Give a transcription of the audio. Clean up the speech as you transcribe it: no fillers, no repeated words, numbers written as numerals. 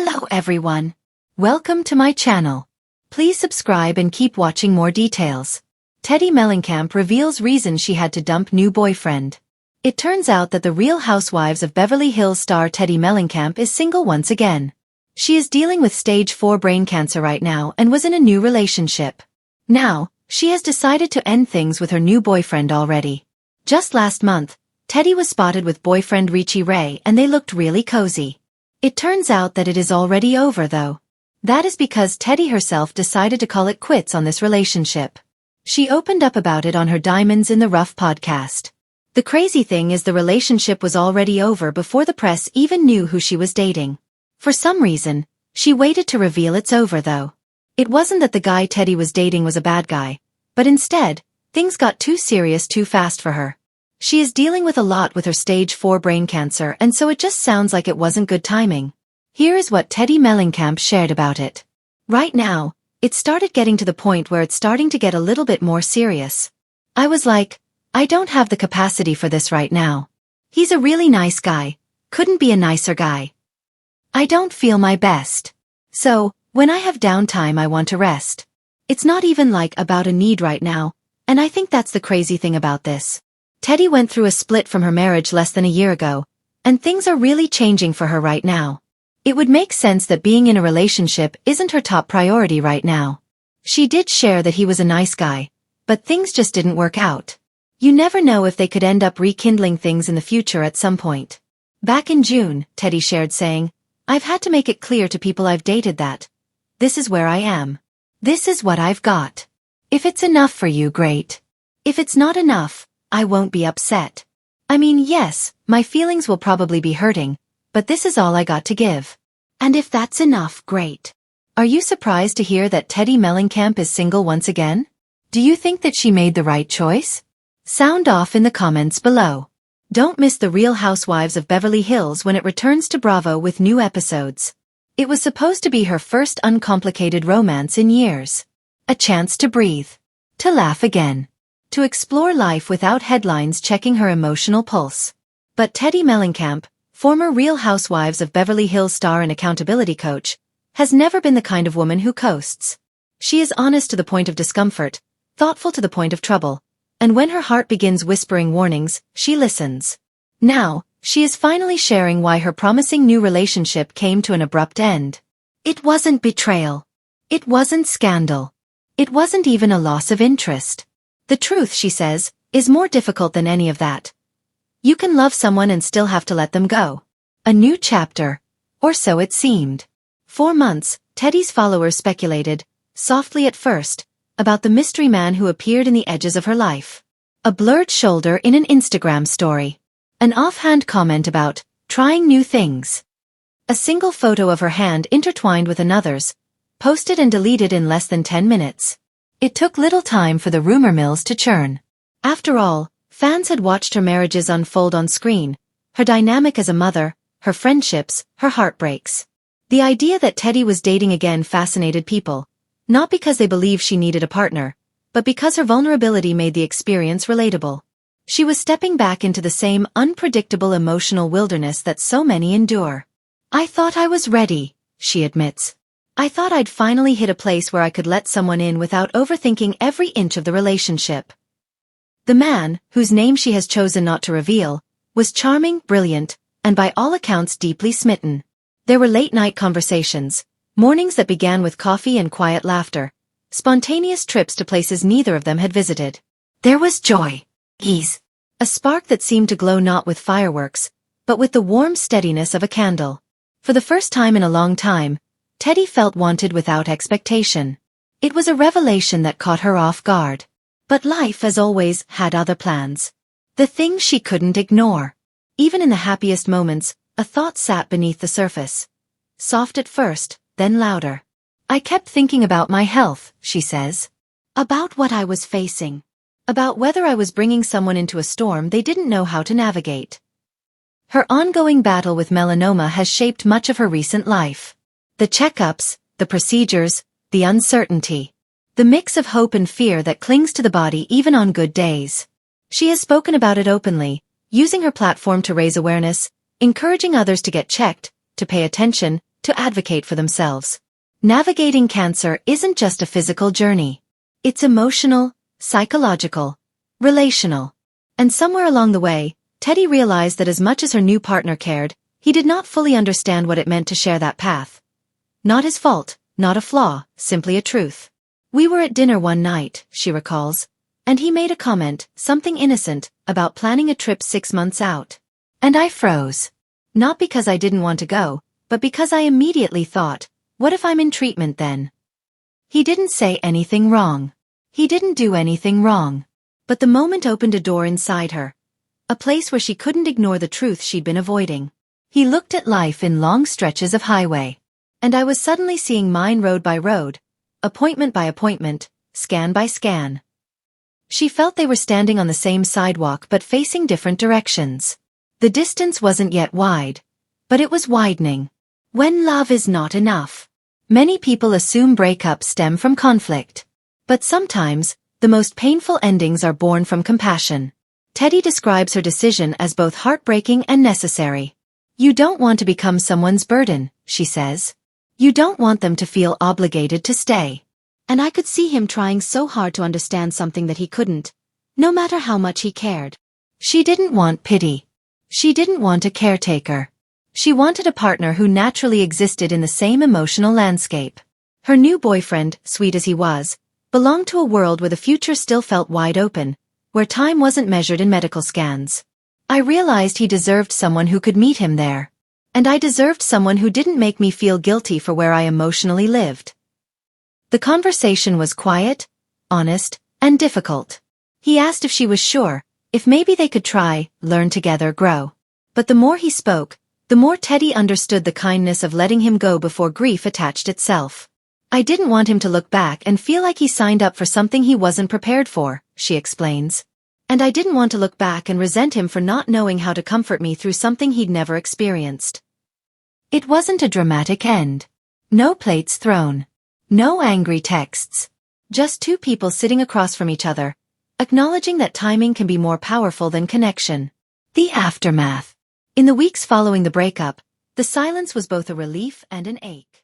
Hello everyone. Welcome to my channel. Please subscribe and keep watching more details. Teddi Mellencamp reveals reason she had to dump new boyfriend. It turns out that the Real Housewives of Beverly Hills star Teddi Mellencamp is single once again. She is dealing with stage 4 brain cancer right now and was in a new relationship. Now, she has decided to end things with her new boyfriend already. Just last month, Teddi was spotted with boyfriend Richie Ray and they looked really cozy. It turns out that it is already over though. That is because Teddi herself decided to call it quits on this relationship. She opened up about it on her Diamonds in the Rough podcast. The crazy thing is the relationship was already over before the press even knew who she was dating. For some reason, she waited to reveal it's over though. It wasn't that the guy Teddi was dating was a bad guy, but instead, things got too serious too fast for her. She is dealing with a lot with her stage 4 brain cancer and so it just sounds like it wasn't good timing. Here is what Teddi Mellencamp shared about it. Right now, it started getting to the point where it's starting to get a little bit more serious. I was like, I don't have the capacity for this right now. He's a really nice guy. Couldn't be a nicer guy. I don't feel my best. So, when I have downtime I want to rest. It's not even like about a need right now, and I think that's the crazy thing about this. Teddi went through a split from her marriage less than a year ago, and things are really changing for her right now. It would make sense that being in a relationship isn't her top priority right now. She did share that he was a nice guy, but things just didn't work out. You never know if they could end up rekindling things in the future at some point. Back in June, Teddi shared saying, I've had to make it clear to people I've dated that this is where I am. This is what I've got. If it's enough for you, great. If it's not enough, I won't be upset. I mean, yes, my feelings will probably be hurting, but this is all I got to give. And if that's enough, great. Are you surprised to hear that Teddi Mellencamp is single once again? Do you think that she made the right choice? Sound off in the comments below. Don't miss the Real Housewives of Beverly Hills when it returns to Bravo with new episodes. It was supposed to be her first uncomplicated romance in years. A chance to breathe. To laugh again. To explore life without headlines checking her emotional pulse. But Teddi Mellencamp, former Real Housewives of Beverly Hills star and accountability coach, has never been the kind of woman who coasts. She is honest to the point of discomfort, thoughtful to the point of trouble, and when her heart begins whispering warnings, she listens. Now, she is finally sharing why her promising new relationship came to an abrupt end. It wasn't betrayal. It wasn't scandal. It wasn't even a loss of interest. The truth, she says, is more difficult than any of that. You can love someone and still have to let them go. A new chapter. Or so it seemed. For months, Teddi's followers speculated, softly at first, about the mystery man who appeared in the edges of her life. A blurred shoulder in an Instagram story. An offhand comment about trying new things. A single photo of her hand intertwined with another's, posted and deleted in less than 10 minutes. It took little time for the rumor mills to churn. After all, fans had watched her marriages unfold on screen, her dynamic as a mother, her friendships, her heartbreaks. The idea that Teddi was dating again fascinated people, not because they believed she needed a partner, but because her vulnerability made the experience relatable. She was stepping back into the same unpredictable emotional wilderness that so many endure. I thought I was ready, she admits. I thought I'd finally hit a place where I could let someone in without overthinking every inch of the relationship. The man, whose name she has chosen not to reveal, was charming, brilliant, and by all accounts deeply smitten. There were late-night conversations, mornings that began with coffee and quiet laughter, spontaneous trips to places neither of them had visited. There was joy, ease, a spark that seemed to glow not with fireworks, but with the warm steadiness of a candle. For the first time in a long time, Teddi felt wanted without expectation. It was a revelation that caught her off guard. But life, as always, had other plans. The things she couldn't ignore. Even in the happiest moments, a thought sat beneath the surface. Soft at first, then louder. I kept thinking about my health, she says. About what I was facing. About whether I was bringing someone into a storm they didn't know how to navigate. Her ongoing battle with melanoma has shaped much of her recent life. The checkups, the procedures, the uncertainty. The mix of hope and fear that clings to the body even on good days. She has spoken about it openly, using her platform to raise awareness, encouraging others to get checked, to pay attention, to advocate for themselves. Navigating cancer isn't just a physical journey. It's emotional, psychological, relational. And somewhere along the way, Teddi realized that as much as her new partner cared, he did not fully understand what it meant to share that path. Not his fault, not a flaw, simply a truth. We were at dinner one night, she recalls, and he made a comment, something innocent, about planning a trip 6 months out. And I froze. Not because I didn't want to go, but because I immediately thought, what if I'm in treatment then? He didn't say anything wrong. He didn't do anything wrong. But the moment opened a door inside her. A place where she couldn't ignore the truth she'd been avoiding. He looked at life in long stretches of highway. And I was suddenly seeing mine road by road, appointment by appointment, scan by scan. She felt they were standing on the same sidewalk but facing different directions. The distance wasn't yet wide, but it was widening. When love is not enough. Many people assume breakups stem from conflict. But sometimes, the most painful endings are born from compassion. Teddi describes her decision as both heartbreaking and necessary. You don't want to become someone's burden, she says. You don't want them to feel obligated to stay. And I could see him trying so hard to understand something that he couldn't, no matter how much he cared. She didn't want pity. She didn't want a caretaker. She wanted a partner who naturally existed in the same emotional landscape. Her new boyfriend, sweet as he was, belonged to a world where the future still felt wide open, where time wasn't measured in medical scans. I realized he deserved someone who could meet him there. And I deserved someone who didn't make me feel guilty for where I emotionally lived. The conversation was quiet, honest, and difficult. He asked if she was sure, if maybe they could try, learn together, grow. But the more he spoke, the more Teddi understood the kindness of letting him go before grief attached itself. I didn't want him to look back and feel like he signed up for something he wasn't prepared for, she explains. And I didn't want to look back and resent him for not knowing how to comfort me through something he'd never experienced. It wasn't a dramatic end. No plates thrown. No angry texts. Just two people sitting across from each other, acknowledging that timing can be more powerful than connection. The aftermath. In the weeks following the breakup, the silence was both a relief and an ache.